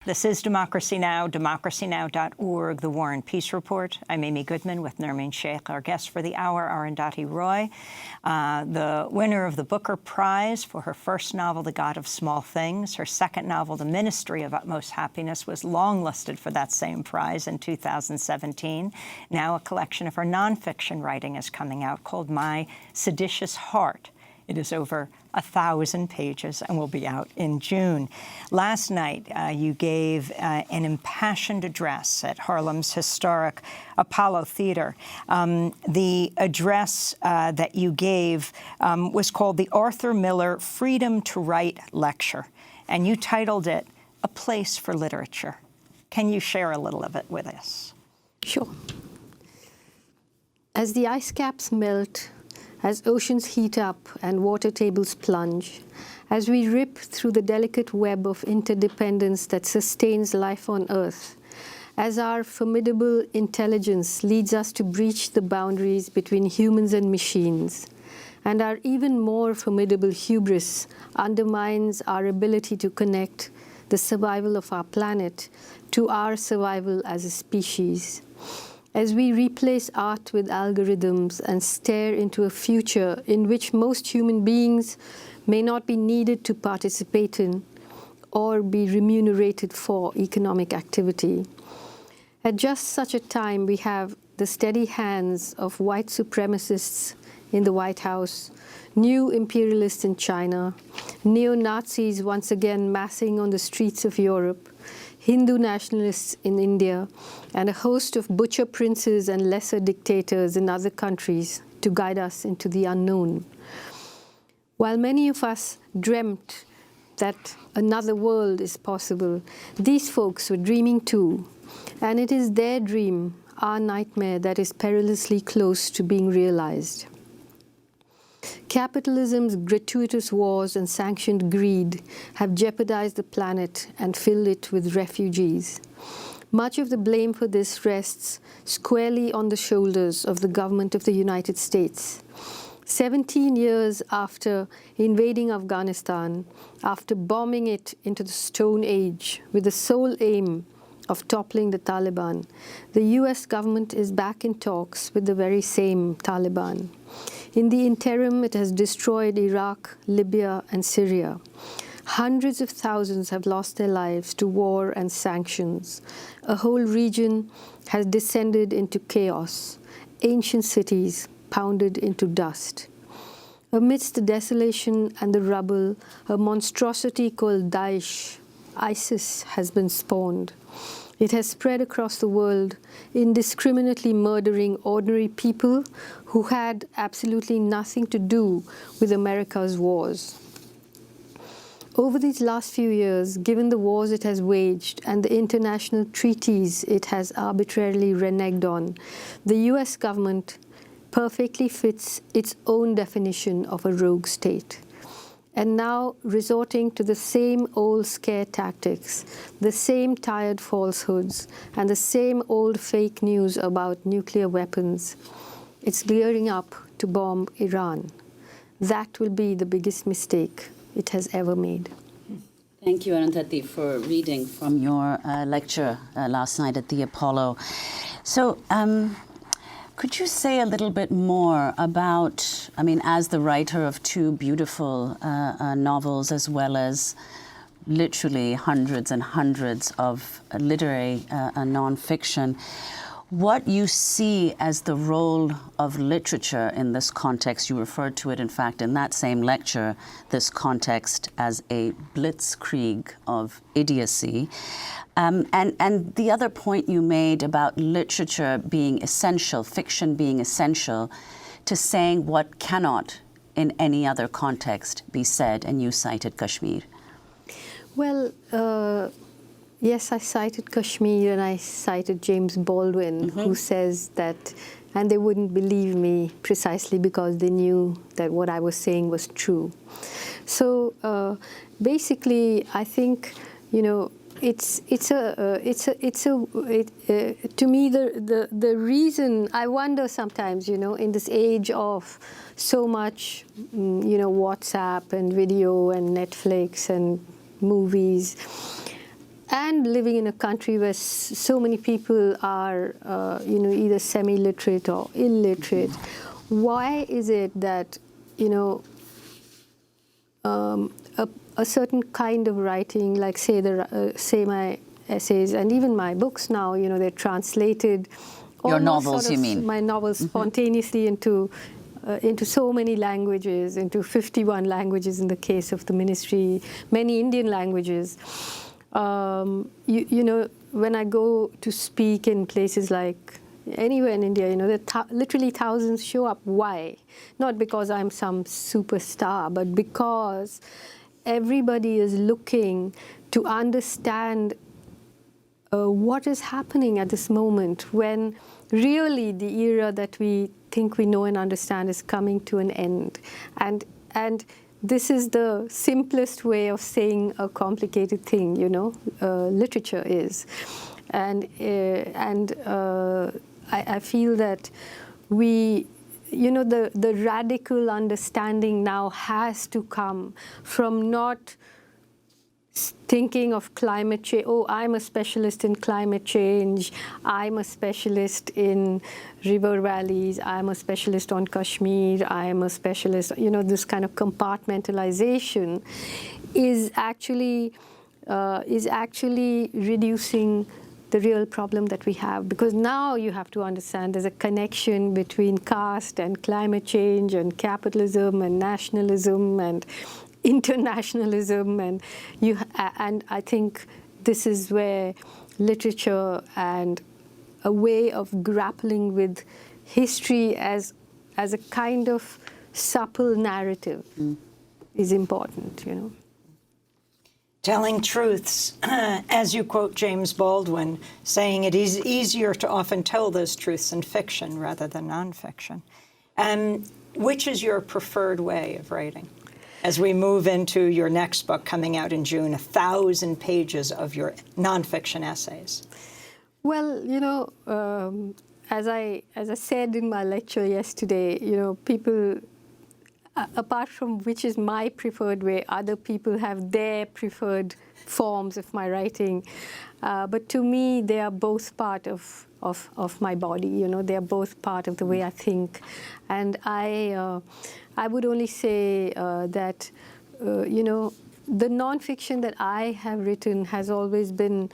This is Democracy Now!, democracynow.org, The War and Peace Report. I'm Amy Goodman with Nermeen Sheikh. Our guest for the hour, Arundhati Roy, the winner of the Booker Prize for her first novel, The God of Small Things. Her second novel, The Ministry of Utmost Happiness, was longlisted for that same prize in 2017. Now a collection of her nonfiction writing is coming out called My Seditious Heart. It is over 1,000 pages and will be out in June. Last night, you gave an impassioned address at Harlem's historic Apollo Theater. The address that you gave was called the Arthur Miller Freedom to Write Lecture, and you titled it A Place for Literature. Can you share a little of it with us? Sure. As the ice caps melt, as oceans heat up and water tables plunge, as we rip through the delicate web of interdependence that sustains life on Earth, as our formidable intelligence leads us to breach the boundaries between humans and machines, and our even more formidable hubris undermines our ability to connect the survival of our planet to our survival as a species. As we replace art with algorithms and stare into a future in which most human beings may not be needed to participate in or be remunerated for economic activity. At just such a time, we have the steady hands of white supremacists in the White House, new imperialists in China, neo-Nazis once again massing on the streets of Europe, Hindu nationalists in India, and a host of butcher princes and lesser dictators in other countries to guide us into the unknown. While many of us dreamt that another world is possible, these folks were dreaming too, and it is their dream, our nightmare, that is perilously close to being realized. Capitalism's gratuitous wars and sanctioned greed have jeopardized the planet and filled it with refugees. Much of the blame for this rests squarely on the shoulders of the government of the United States. 17 years after invading Afghanistan, after bombing it into the Stone Age with the sole aim of toppling the Taliban, the US government is back in talks with the very same Taliban. In the interim, it has destroyed Iraq, Libya, and Syria. Hundreds of thousands have lost their lives to war and sanctions. A whole region has descended into chaos. Ancient cities pounded into dust. Amidst the desolation and the rubble, a monstrosity called Daesh, ISIS, has been spawned. It has spread across the world, indiscriminately murdering ordinary people who had absolutely nothing to do with America's wars. Over these last few years, given the wars it has waged and the international treaties it has arbitrarily reneged on, the US government perfectly fits its own definition of a rogue state. And now resorting to the same old scare tactics, the same tired falsehoods, and the same old fake news about nuclear weapons, it's gearing up to bomb Iran. That will be the biggest mistake it has ever made. Thank you, Arundhati, for reading from your lecture last night at the Apollo. So, could you say a little bit more about, I mean, as the writer of two beautiful novels, as well as literally hundreds and hundreds of literary nonfiction, what you see as the role of literature in this context? You referred to it, in fact, in that same lecture, this context as a blitzkrieg of idiocy. And the other point you made about literature being essential, fiction being essential, to saying what cannot in any other context be said, and you cited Kashmir. Well, yes, I cited Kashmir and I cited James Baldwin, who says that, and they wouldn't believe me precisely because they knew that what I was saying was true. So basically, I think, you know, to me, the reason I wonder sometimes, you know, in this age of so much, you know, WhatsApp and video and Netflix and movies, and living in a country where so many people are, either semi-literate or illiterate, why is it that, a certain kind of writing, like say my essays and even my books now, they're translated. Your novels, you mean? My novels spontaneously into so many languages, into 51 languages in the case of the ministry, many Indian languages. When I go to speak in places like anywhere in India, literally thousands show up. Why? Not because I'm some superstar, but because everybody is looking to understand what is happening at this moment, when really the era that we think we know and understand is coming to an end. And this is the simplest way of saying a complicated thing, literature is. And I feel that the radical understanding now has to come from not thinking of climate change. Oh, I'm a specialist in climate change. I'm a specialist in river valleys. I'm a specialist on Kashmir. I'm a specialist. This kind of compartmentalization is actually reducing the real problem that we have, because now you have to understand there's a connection between caste and climate change and capitalism and nationalism and internationalism, and I think this is where literature and a way of grappling with history as a kind of supple narrative is important, Telling truths, as you quote James Baldwin, saying it is easier to often tell those truths in fiction rather than nonfiction. Which is your preferred way of writing? As we move into your next book coming out in June, 1,000 pages of your nonfiction essays. Well, as I said in my lecture yesterday, people, apart from which is my preferred way, other people have their preferred forms of my writing. But to me, they are both part of my body. They are both part of the way I think. And I would only say that, the nonfiction that I have written has always been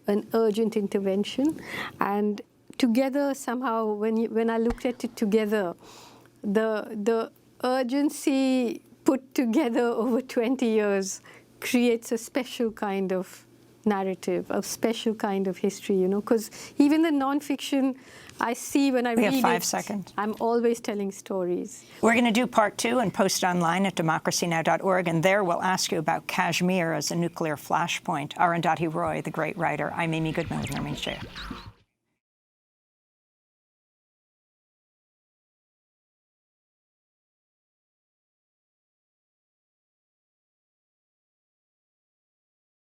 an urgent intervention. And together, somehow, when I looked at it together, the urgency put together over 20 years creates a special kind of narrative, a special kind of history, because even the nonfiction I see when I read it, we have 5 seconds. I'm always telling stories. We're going to do part 2 and post it online at democracynow.org, and there we'll ask you about Kashmir as a nuclear flashpoint. Arundhati Roy, the great writer. I'm Amy Goodman with Nermeen Sheikh.